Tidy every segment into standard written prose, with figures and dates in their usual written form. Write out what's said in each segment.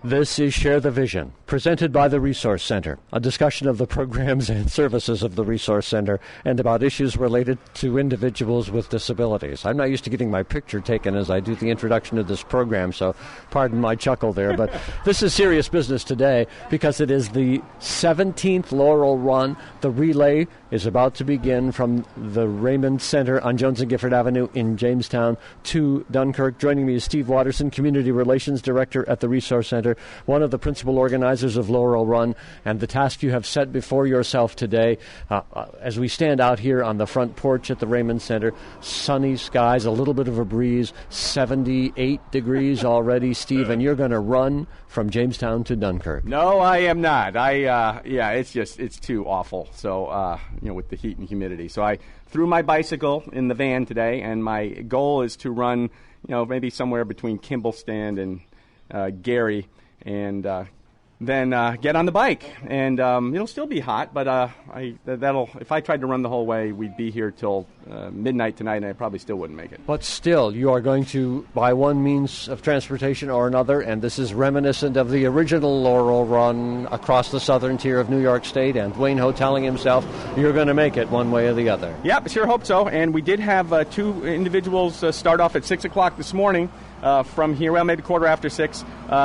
This is Share the Vision, presented by the Resource Center, a discussion of the programs and services of the Resource Center and about issues related to individuals with disabilities. I'm not used to getting my picture taken as I do the introduction to this program, so pardon my chuckle there, but this is serious business today because it is the 17th Laurel Run. The relay is about to begin from the Raymond Center on Jones and Gifford Avenue in Jamestown to Dunkirk. Joining me is Steve Watterson, Community Relations Director at the Resource Center, one of the principal organizers of Laurel Run, and the task you have set before yourself today. As we stand out here on the front porch at the Raymond Center, sunny skies, a little bit of a breeze, 78 degrees already, Steve, and you're going to run from Jamestown to Dunkirk. No, I am not. It's too awful. So, with the heat and humidity. So I threw my bicycle in the van today, and my goal is to run, maybe somewhere between Kimballstand and Gary, and then get on the bike. And it'll still be hot, but if I tried to run the whole way, we'd be here till midnight tonight, and I probably still wouldn't make it. But still, you are going to, by one means of transportation or another, and this is reminiscent of the original Laurel Run across the southern tier of New York State, and Wayne Ho telling himself, you're going to make it one way or the other. Yep, sure hope so. And we did have two individuals start off at 6 o'clock this morning. From here, well, maybe quarter after 6.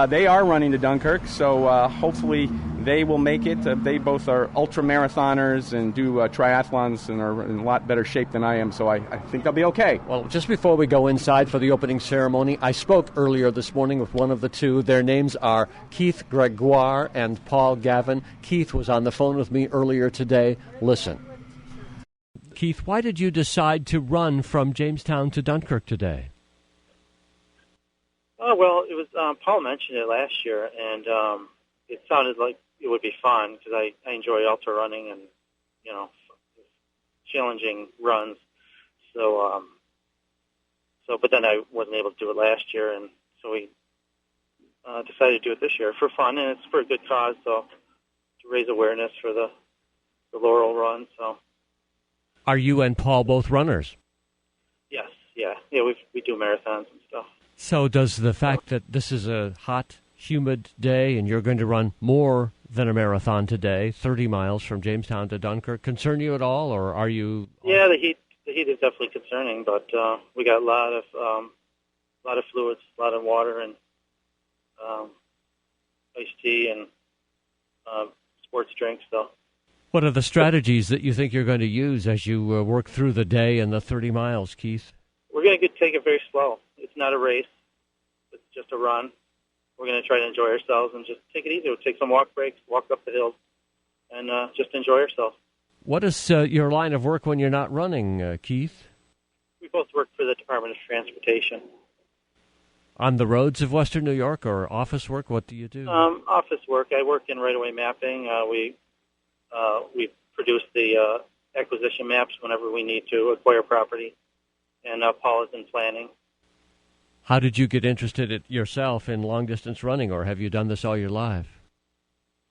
They are running to Dunkirk, so hopefully they will make it. They both are ultra-marathoners and do triathlons and are in a lot better shape than I am, so I think they'll be okay. Well, just before we go inside for the opening ceremony, I spoke earlier this morning with one of the two. Their names are Keith Gregoire and Paul Gavin. Keith was on the phone with me earlier today. Listen. Keith, why did you decide to run from Jamestown to Dunkirk today? Oh, well, it was Paul mentioned it last year, and it sounded like it would be fun because I enjoy ultra running and, challenging runs. So, but then I wasn't able to do it last year, and so we decided to do it this year for fun, and it's for a good cause, so to raise awareness for the Laurel Run. So, are you and Paul both runners? Yes, yeah, we do marathons and stuff. So does the fact that this is a hot, humid day and you're going to run more than a marathon today, 30 miles from Jamestown to Dunkirk, concern you at all, or are you... Yeah, the heat is definitely concerning, but we got a lot of fluids, a lot of water, and iced tea and sports drinks. So, what are the strategies that you think you're going to use as you work through the day and the 30 miles, Keith? We're going to take it very slow. It's not a race. It's just a run. We're going to try to enjoy ourselves and just take it easy. We'll take some walk breaks, walk up the hills, and just enjoy ourselves. What is your line of work when you're not running, Keith? We both work for the Department of Transportation. On the roads of Western New York, or office work? What do you do? Office work. I work in right-of-way mapping. We produce the acquisition maps whenever we need to acquire property, and Paul is in planning. How did you get interested yourself in long-distance running, or have you done this all your life?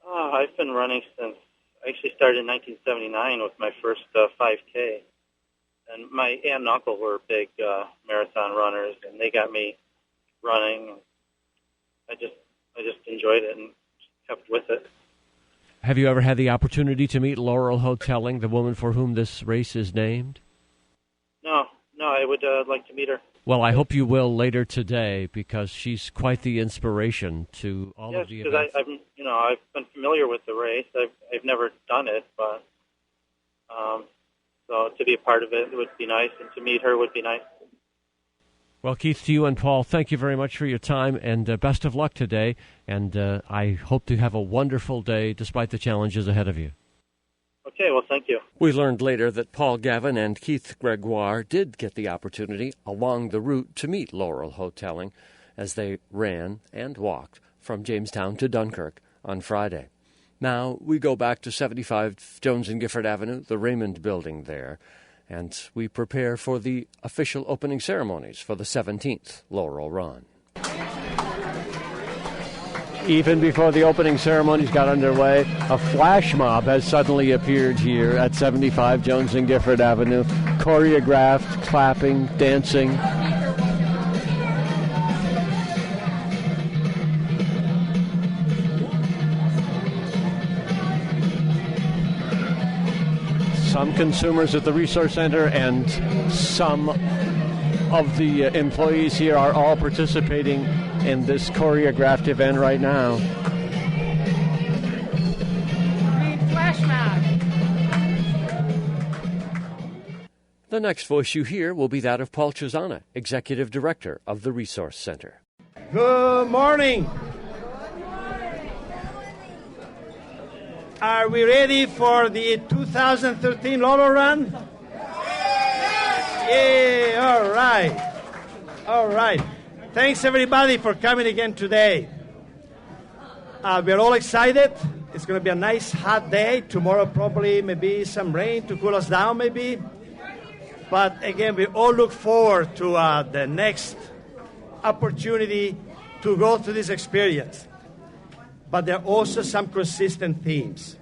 I've been running since I actually started in 1979 with my first 5K. And my aunt and uncle were big marathon runners, and they got me running. I just enjoyed it and kept with it. Have you ever had the opportunity to meet Laurel Hotelling, the woman for whom this race is named? No, I would like to meet her. Well, I hope you will later today, because she's quite the inspiration to all of the events. Yes, because I've been familiar with the race. I've never done it, but so to be a part of it would be nice, and to meet her would be nice. Well, Keith, to you and Paul, thank you very much for your time, and best of luck today. And I hope to have a wonderful day despite the challenges ahead of you. Okay, well, thank you. We learned later that Paul Gavin and Keith Gregoire did get the opportunity along the route to meet Laurel Hotelling as they ran and walked from Jamestown to Dunkirk on Friday. Now we go back to 75 Jones and Gifford Avenue, the Raymond Building there, and we prepare for the official opening ceremonies for the 17th Laurel Run. Even before the opening ceremonies got underway, a flash mob has suddenly appeared here at 75 Jones and Gifford Avenue, choreographed, clapping, dancing. some consumers at the Resource Center and some of the employees here are all participating in this choreographed event right now. Green flash mob. The next voice you hear will be that of Paul Chisana, Executive Director of the Resource Center. Good morning. Are we ready for the 2013 Laurel Run? Yeah, all right. All right. Thanks, everybody, for coming again today. We're all excited. It's going to be a nice hot day. Tomorrow, probably, maybe some rain to cool us down, maybe. But again, we all look forward to the next opportunity to go through this experience. But there are also some consistent themes.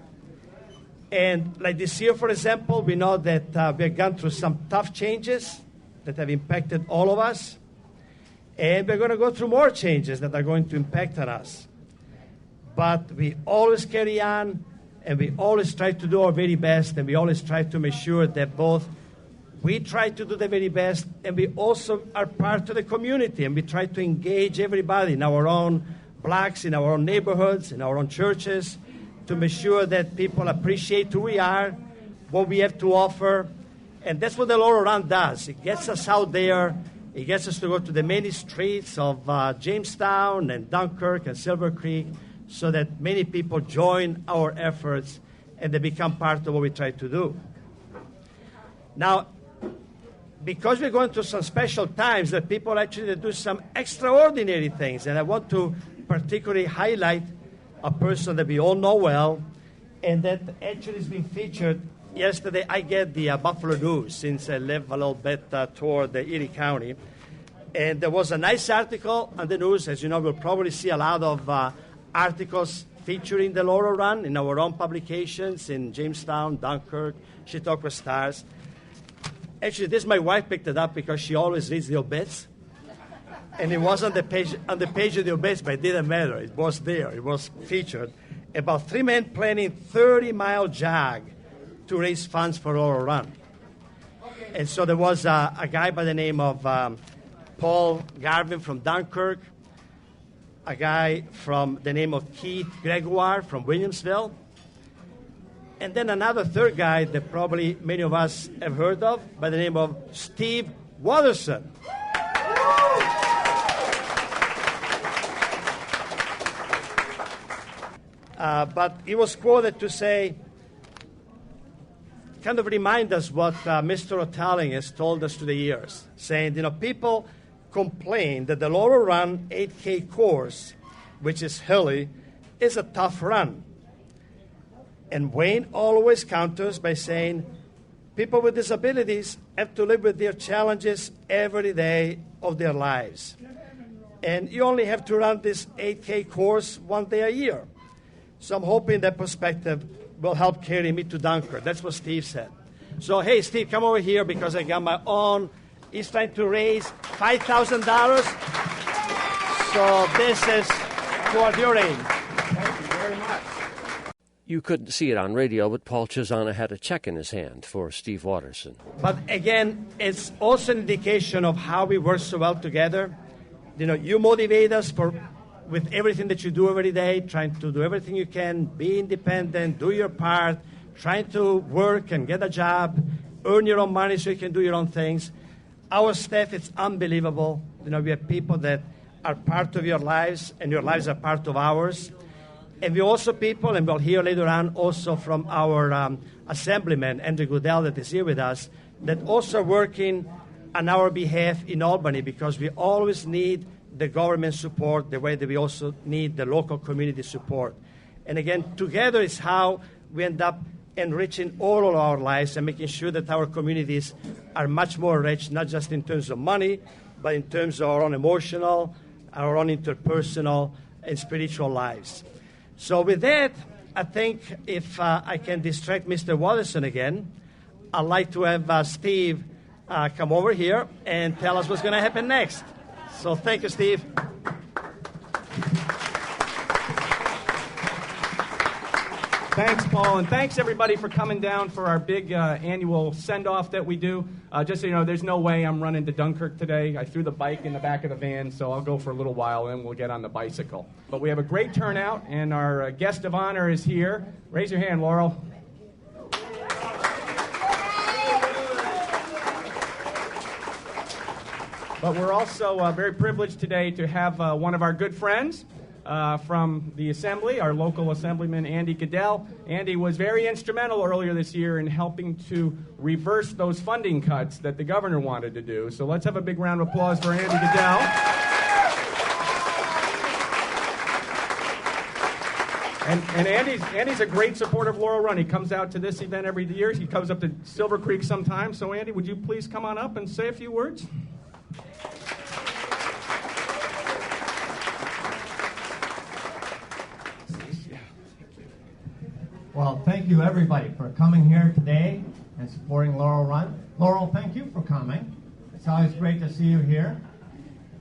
And like this year, for example, we know that we've gone through some tough changes that have impacted all of us. And we're going to go through more changes that are going to impact on us. But we always carry on, and we always try to do our very best, and we always try to make sure that both we try to do the very best, and we also are part of the community, and we try to engage everybody in our own blocks, in our own neighborhoods, in our own churches, to make sure that people appreciate who we are, what we have to offer. And that's what the Laurel Run does. It gets us out there. It gets us to go to the many streets of Jamestown and Dunkirk and Silver Creek so that many people join our efforts and they become part of what we try to do. Now, because we're going through some special times, that people actually do some extraordinary things. And I want to particularly highlight a person that we all know well, and that actually has been featured yesterday. I get the Buffalo News since I live a little bit toward the Erie County. And there was a nice article on the news. As you know, we'll probably see a lot of articles featuring the Laurel Run in our own publications in Jamestown, Dunkirk, Chautauqua Stars. Actually, this my wife picked it up because she always reads the obits. And it was on the page of the obits, but it didn't matter. It was there. It was featured. About 3 men planning 30-mile jog to raise funds for Laurel Run. And so there was a guy by the name of Paul Garvin from Dunkirk, a guy from the name of Keith Gregoire from Williamsville, and then another third guy that probably many of us have heard of by the name of Steve Watterson. But he was quoted to say, kind of remind us what Mr. O'Talling has told us through the years, saying, people complain that the Laurel Run 8K course, which is hilly, is a tough run. And Wayne always counters by saying, people with disabilities have to live with their challenges every day of their lives. And you only have to run this 8K course one day a year. So I'm hoping that perspective will help carry me to Dunkirk. That's what Steve said. So, hey, Steve, come over here because I got my own. He's trying to raise $5,000. So this is toward your aid. Thank you very much. You couldn't see it on radio, but Paul Chisana had a check in his hand for Steve Watterson. But again, it's also an indication of how we work so well together. You motivate us with everything that you do every day, trying to do everything you can, be independent, do your part, trying to work and get a job, earn your own money so you can do your own things. Our staff is unbelievable. We have people that are part of your lives, and your lives are part of ours. And we also people, and we'll hear later on also from our assemblyman, Andrew Goodell, that is here with us, that also working on our behalf in Albany, because we always need the government support the way that we also need the local community support. And again, together is how we end up enriching all of our lives and making sure that our communities are much more rich, not just in terms of money, but in terms of our own emotional, our own interpersonal and spiritual lives. So with that, I think if I can distract Mr. Watterson again, I'd like to have Steve come over here and tell us what's going to happen next. So thank you, Steve. Thanks, Paul, and thanks, everybody, for coming down for our big annual send-off that we do. Just so you know, there's no way I'm running to Dunkirk today. I threw the bike in the back of the van, so I'll go for a little while, and we'll get on the bicycle. But we have a great turnout, and our guest of honor is here. Raise your hand, Laurel. But we're also very privileged today to have one of our good friends from the Assembly, our local Assemblyman, Andy Goodell. Andy was very instrumental earlier this year in helping to reverse those funding cuts that the governor wanted to do. So let's have a big round of applause for Andy Goodell. And Andy's a great supporter of Laurel Run. He comes out to this event every year. He comes up to Silver Creek sometimes. So, Andy, would you please come on up and say a few words? Well, thank you, everybody, for coming here today and supporting Laurel Run. Laurel, thank you for coming. It's always great to see you here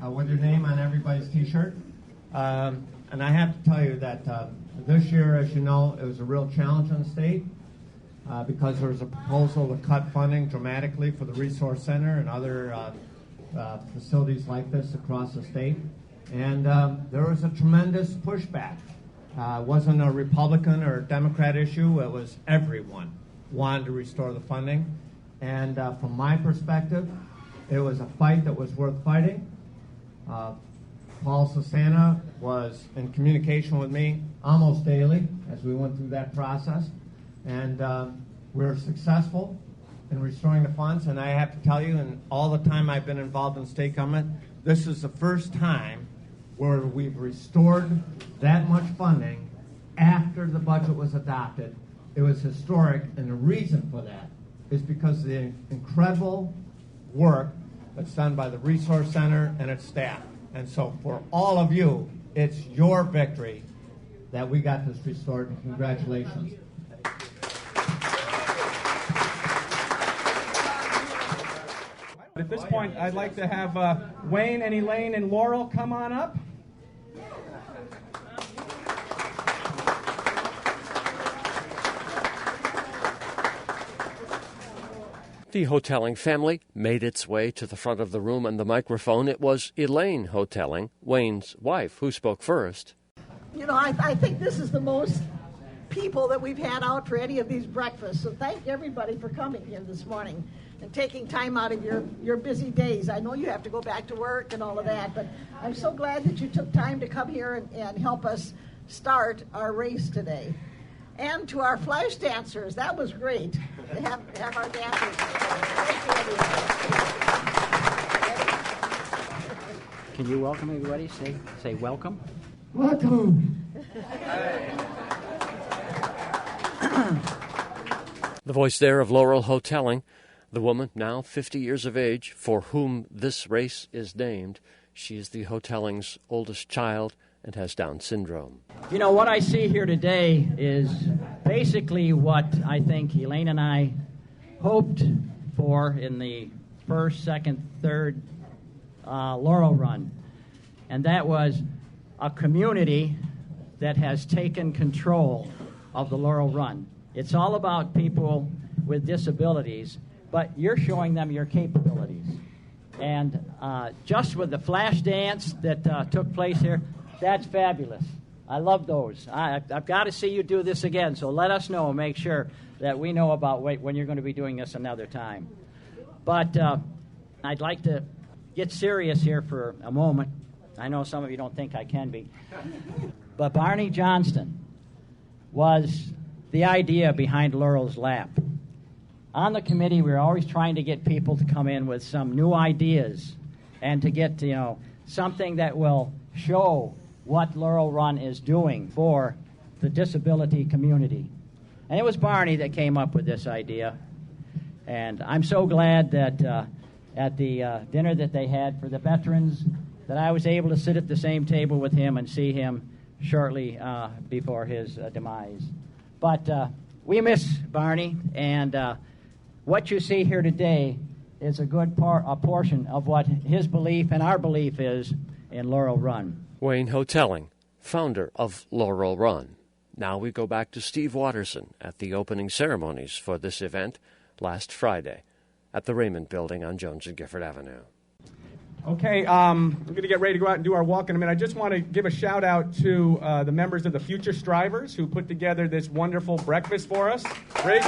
with your name on everybody's T-shirt. And I have to tell you that this year, as you know, it was a real challenge in the state because there was a proposal to cut funding dramatically for the Resource Center and other facilities like this across the state. And there was a tremendous pushback. It wasn't a Republican or a Democrat issue. It was everyone wanted to restore the funding. And from my perspective, it was a fight that was worth fighting. Paul Sassana was in communication with me almost daily as we went through that process. And we were successful in restoring the funds. And I have to tell you, in all the time I've been involved in state government, this is the first time where we've restored that much funding after the budget was adopted. It was historic, and the reason for that is because of the incredible work that's done by the Resource Center and its staff. And so for all of you, it's your victory that we got this restored, and congratulations. At this point, I'd like to have Wayne and Elaine and Laurel come on up. The Hotelling family made its way to the front of the room and the microphone. It was Elaine Hotelling, Wayne's wife, who spoke first. You know, I think this is the most people that we've had out for any of these breakfasts. So thank everybody for coming here this morning and taking time out of your busy days. I know you have to go back to work and all of that, but I'm so glad that you took time to come here and help us start our race today. And to our flash dancers, that was great to have our dancers. Can you welcome everybody? Say welcome. Welcome. The voice there of Laurel Hotelling, the woman, now 50 years of age, for whom this race is named. She is the Hotelling's oldest child and has Down syndrome. You know, what I see here today is basically what I think Elaine and I hoped for in the first, second, third Laurel Run. And that was a community that has taken control of the Laurel Run. It's all about people with disabilities, but you're showing them your capabilities. And just with the flash dance that took place here, that's fabulous. I love those. I've got to see you do this again, so let us know and make sure that we know about when you're going to be doing this another time. But I'd like to get serious here for a moment. I know some of you don't think I can be. But Barney Johnston was the idea behind Laurel's Lap. On the committee, we were always trying to get people to come in with some new ideas and to get, something that will show what Laurel Run is doing for the disability community. And it was Barney that came up with this idea. And I'm so glad that at the dinner that they had for the veterans, that I was able to sit at the same table with him and see him shortly before his demise. But we miss Barney, and what you see here today is a good portion of what his belief and our belief is in Laurel Run. Wayne Hotelling, founder of Laurel Run. Now we go back to Steve Watterson at the opening ceremonies for this event last Friday at the Raymond Building on Jones and Gifford Avenue. Okay, we're going to get ready to go out and do our walk in a minute. I just want to give a shout out to the members of the Future Strivers who put together this wonderful breakfast for us. Great.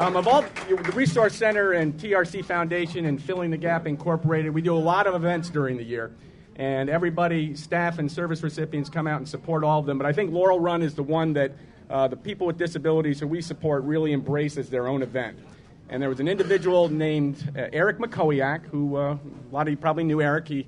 Of all the Resource Center and TRC Foundation and Filling the Gap Incorporated, we do a lot of events during the year. And everybody, staff and service recipients, come out and support all of them. But I think Laurel Run is the one that the people with disabilities who we support really embrace as their own event. And there was an individual named Eric McCoyak, who a lot of you probably knew Eric. He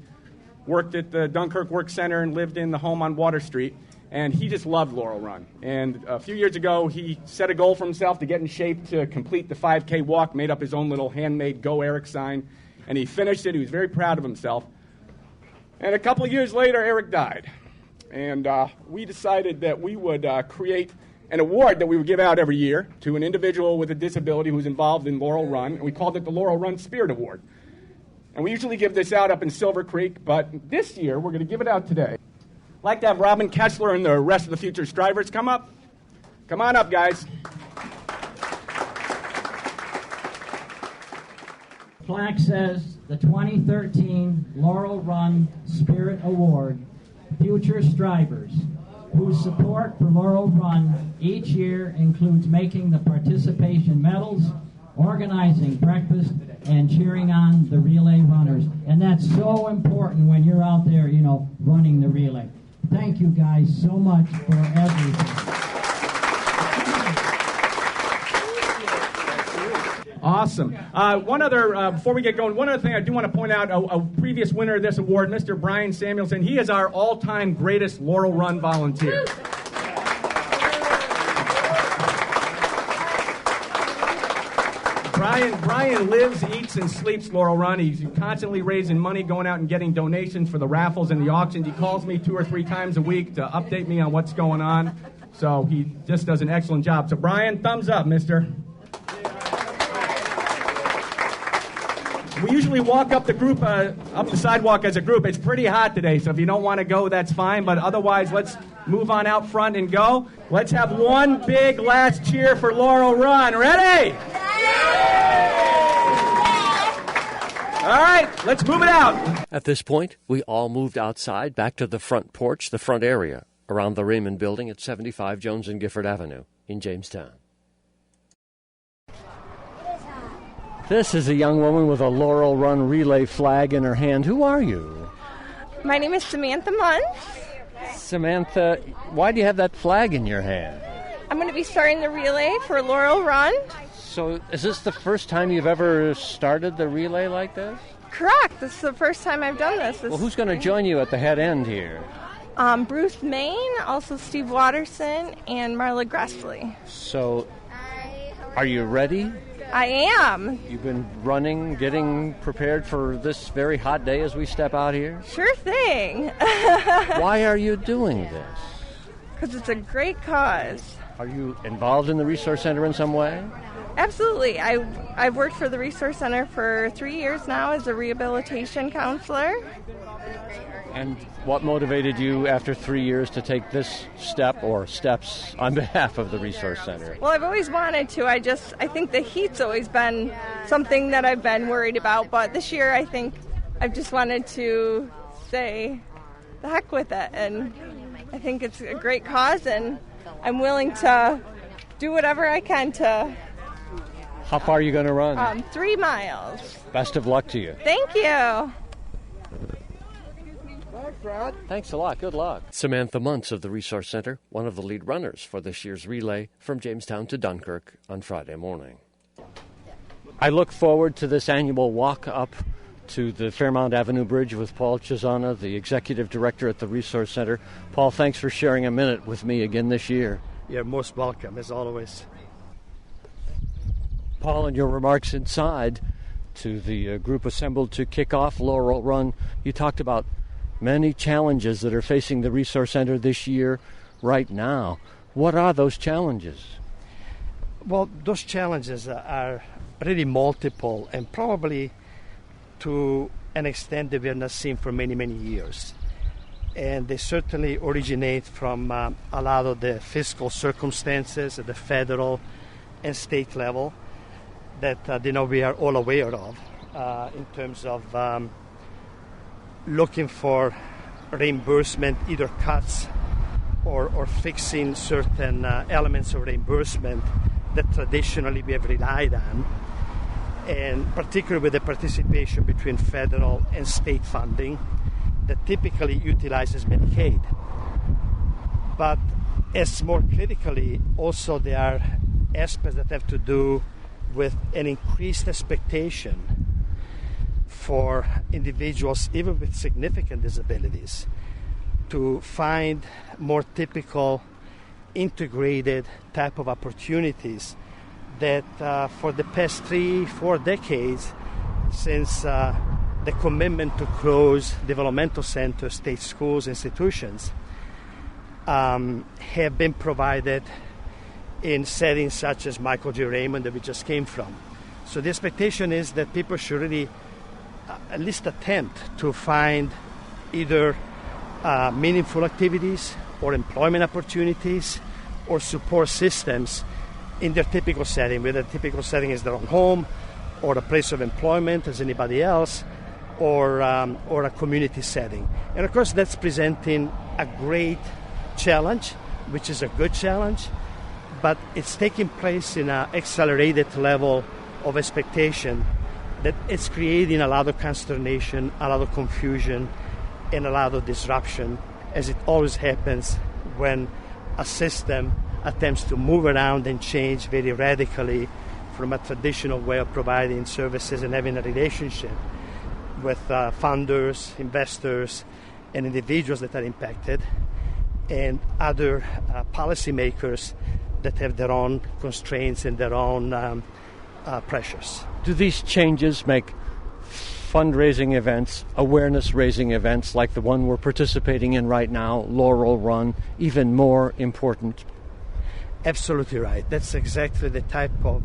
worked at the Dunkirk Work Center and lived in the home on Water Street. And he just loved Laurel Run. And a few years ago, he set a goal for himself to get in shape to complete the 5K walk, made up his own little handmade Go Eric sign, and he finished it. He was very proud of himself. And a couple of years later, Eric died. And we decided that we would create an award that we would give out every year to an individual with a disability who's involved in Laurel Run, and we called it the Laurel Run Spirit Award. And we usually give this out up in Silver Creek, but this year we're going to give it out today. I'd like to have Robin Kessler and the rest of the Future Strivers come up. Come on up, guys. Plaque says the 2013 Laurel Run Spirit Award, Future Strivers, whose support for Laurel Run each year includes making the participation medals, organizing breakfast, and cheering on the relay runners. And that's so important when you're out there, running the relay. Thank you guys so much for everything. Awesome. Before we get going, one other thing I do want to point out, a previous winner of this award, Mr. Brian Samuelson, he is our all-time greatest Laurel Run volunteer. Brian lives, eats, and sleeps Laurel Run. He's constantly raising money, going out and getting donations for the raffles and the auctions. He calls me 2 or 3 times a week to update me on what's going on. So he just does an excellent job. So Brian, thumbs up, mister. We usually walk up the sidewalk as a group. It's pretty hot today, so if you don't want to go, that's fine. But otherwise, let's move on out front and go. Let's have one big last cheer for Laurel Run. Ready? All right, let's move it out. At this point, we all moved outside back to the front porch, the front area, around the Raymond Building at 75 Jones and Gifford Avenue in Jamestown. This is a young woman with a Laurel Run relay flag in her hand. Who are you? My name is Samantha Munn. Samantha, why do you have that flag in your hand? I'm going to be starting the relay for Laurel Run. So is this the first time you've ever started the relay like this? Correct. This is the first time I've done this. Well, who's going to join you at the head end here? Bruce Main, also Steve Watterson, and Marla Gressley. So, are you ready? I am. You've been running, getting prepared for this very hot day as we step out here? Sure thing. Why are you doing this? Because it's a great cause. Are you involved in the Resource Center in some way? Absolutely. I've worked for the Resource Center for 3 years now as a rehabilitation counselor. And what motivated you after 3 years to take this step or steps on behalf of the Resource Center? Well, I've always wanted to. I think the heat's always been something that I've been worried about. But this year I think I've just wanted to say the heck with it. And I think it's a great cause, and I'm willing to do whatever I can to... How far are you going to run? 3 miles. Best of luck to you. Thank you. Thanks a lot. Good luck. Samantha Muntz of the Resource Center, one of the lead runners for this year's relay from Jamestown to Dunkirk on Friday morning. I look forward to this annual walk up to the Fairmount Avenue Bridge with Paul Chisana, the executive director at the Resource Center. Paul, thanks for sharing a minute with me again this year. You're most welcome, as always. Paul, in your remarks inside to the group assembled to kick off Laurel Run, you talked about many challenges that are facing the Resource Center this year right now. What are those challenges? Well, those challenges are really multiple, and probably to an extent that we have not seen for many, many years. And they certainly originate from a lot of the fiscal circumstances at the federal and state level that we are all aware of in terms of looking for reimbursement, either cuts or fixing certain elements of reimbursement that traditionally we have relied on, and particularly with the participation between federal and state funding that typically utilizes Medicaid. But as more critically, also there are aspects that have to do with an increased expectation for individuals, even with significant disabilities, to find more typical integrated type of opportunities that for the past 3-4 decades, since the commitment to close developmental centers, state schools, institutions, have been provided in settings such as Michael J. Raymond that we just came from. So the expectation is that people should really at least attempt to find either meaningful activities or employment opportunities or support systems in their typical setting, whether the typical setting is their own home or a place of employment as anybody else, or a community setting. And of course that's presenting a great challenge, which is a good challenge, but it's taking place in an accelerated level of expectation that it's creating a lot of consternation, a lot of confusion, and a lot of disruption, as it always happens when a system attempts to move around and change very radically from a traditional way of providing services and having a relationship with funders, investors, and individuals that are impacted, and other policymakers that have their own constraints and their own pressures. Do these changes make fundraising events, awareness-raising events like the one we're participating in right now, Laurel Run, even more important? Absolutely right. That's exactly the type of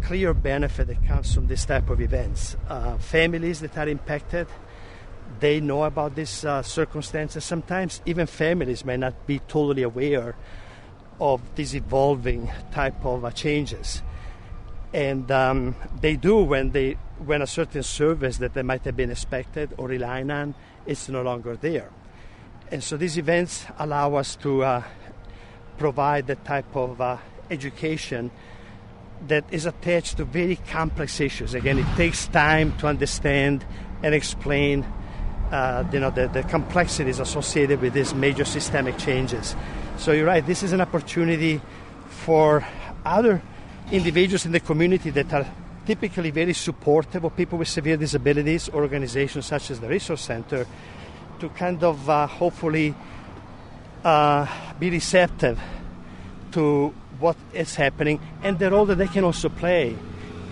clear benefit that comes from this type of events. Families that are impacted, they know about these circumstances. Sometimes even families may not be totally aware of these evolving type of changes. And they do when a certain service that they might have been expected or relying on is no longer there. And so these events allow us to provide the type of education that is attached to very complex issues. Again, it takes time to understand and explain the complexities associated with these major systemic changes. So you're right, this is an opportunity for other individuals in the community that are typically very supportive of people with severe disabilities, organizations such as the Resource Center, to kind of hopefully be receptive to what is happening and the role that they can also play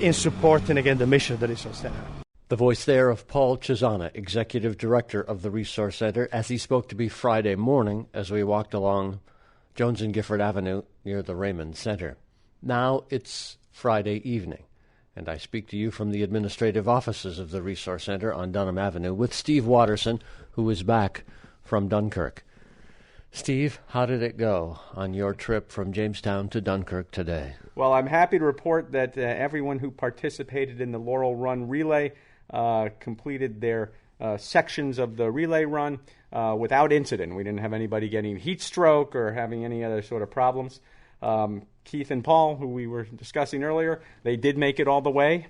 in supporting, again, the mission of the Resource Center. The voice there of Paul Chisana, Executive Director of the Resource Center, as he spoke to me Friday morning as we walked along Jones and Gifford Avenue near the Raymond Center. Now it's Friday evening, and I speak to you from the administrative offices of the Resource Center on Dunham Avenue with Steve Watterson, who is back from Dunkirk. Steve, how did it go on your trip from Jamestown to Dunkirk today? Well, I'm happy to report that everyone who participated in the Laurel Run relay completed their sections of the relay run without incident. We didn't have anybody getting heat stroke or having any other sort of problems. Keith and Paul, who we were discussing earlier, they did make it all the way.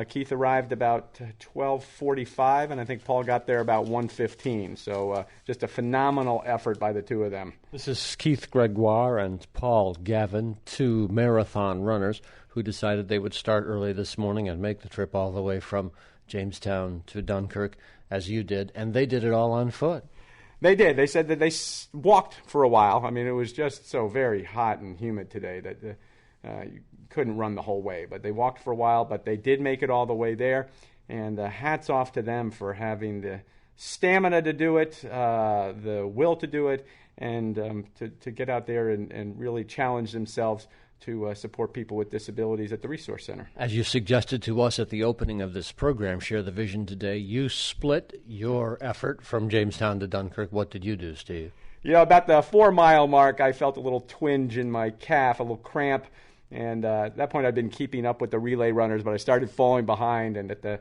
Keith arrived about 12:45, and I think Paul got there about 1:15. So just a phenomenal effort by the two of them. This is Keith Gregoire and Paul Gavin, two marathon runners who decided they would start early this morning and make the trip all the way from Jamestown to Dunkirk, as you did, and they did it all on foot. They did. They said that they walked for a while. I mean, it was just so very hot and humid today that you couldn't run the whole way. But they walked for a while, but they did make it all the way there. And hats off to them for having the stamina to do it, the will to do it, and to get out there and really challenge themselves to support people with disabilities at the Resource Center. As you suggested to us at the opening of this program, Share the Vision today, you split your effort from Jamestown to Dunkirk. What did you do, Steve? About the 4-mile mark, I felt a little twinge in my calf, a little cramp. And at that point, I'd been keeping up with the relay runners, but I started falling behind. And at the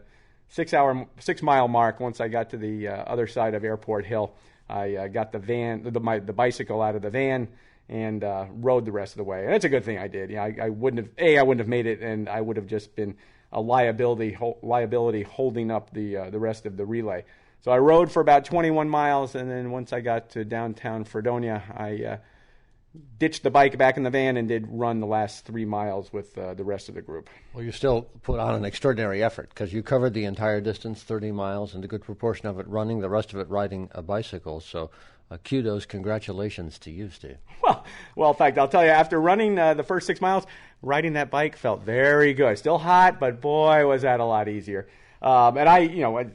6-mile mark, once I got to the other side of Airport Hill, I got the bicycle out of the van and rode the rest of the way. And it's a good thing I did. I wouldn't have made it, and I would have just been a liability holding up the rest of the relay. So I rode for about 21 miles, and then once I got to downtown Fredonia, I ditched the bike back in the van and did run the last 3 miles with the rest of the group. Well, you still put on an extraordinary effort because you covered the entire distance, 30 miles, and a good proportion of it running, the rest of it riding a bicycle. So kudos, congratulations to you, Steve. Well, in fact, I'll tell you, after running the first 6 miles, riding that bike felt very good. Still hot, but boy, was that a lot easier. And I,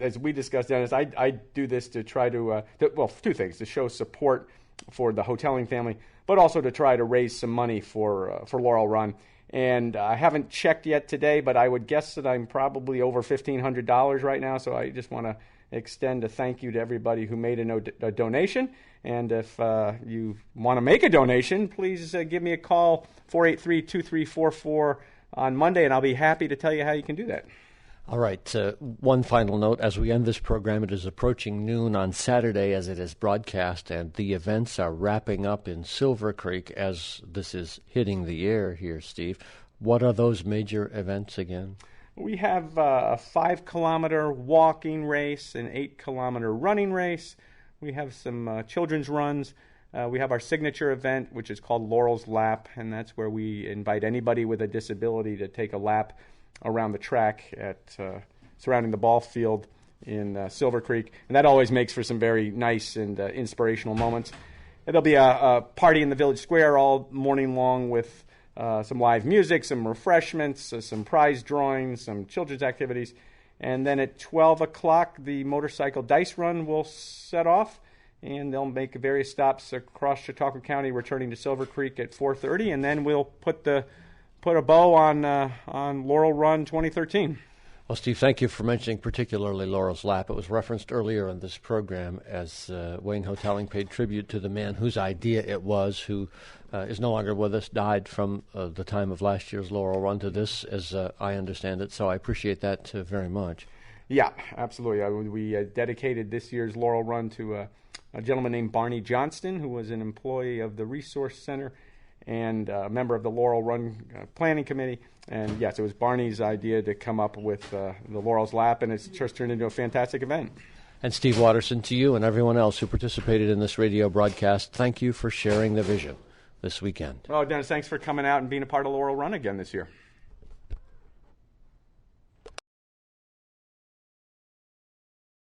as we discussed, Dennis, I do this to try to 2 things: to show support for the hoteling family, but also to try to raise some money for Laurel Run. And I haven't checked yet today, but I would guess that I'm probably over $1,500 right now. So I just want to extend a thank you to everybody who made a donation. And if you want to make a donation, please give me a call, 483-2344 on Monday, and I'll be happy to tell you how you can do that. All right. One final note. As we end this program, it is approaching noon on Saturday as it is broadcast, and the events are wrapping up in Silver Creek as this is hitting the air here, Steve. What are those major events again? We have a 5-kilometer walking race, an 8-kilometer running race. We have some children's runs. We have our signature event, which is called Laurel's Lap, and that's where we invite anybody with a disability to take a lap around the track surrounding the ball field in Silver Creek. And that always makes for some very nice and inspirational moments. And there'll be a party in the village square all morning long with some live music, some refreshments, some prize drawings, some children's activities. And then at 12 o'clock, the motorcycle dice run will set off, and they'll make various stops across Chautauqua County, returning to Silver Creek at 4:30, and then we'll put a bow on Laurel Run 2013. Well, Steve, thank you for mentioning particularly Laurel's Lap. It was referenced earlier in this program as Wayne Hotelling paid tribute to the man whose idea it was, who is no longer with us, died from the time of last year's Laurel Run to this, as I understand it. So I appreciate that very much. Yeah, absolutely. We dedicated this year's Laurel Run to a gentleman named Barney Johnston, who was an employee of the Resource Center and a member of the Laurel Run Planning Committee. And yes, it was Barney's idea to come up with the Laurel's Lap, and it's just turned into a fantastic event. And Steve Watterson, to you and everyone else who participated in this radio broadcast, thank you for sharing the vision this weekend. Oh, Dennis, thanks for coming out and being a part of Laurel Run again this year.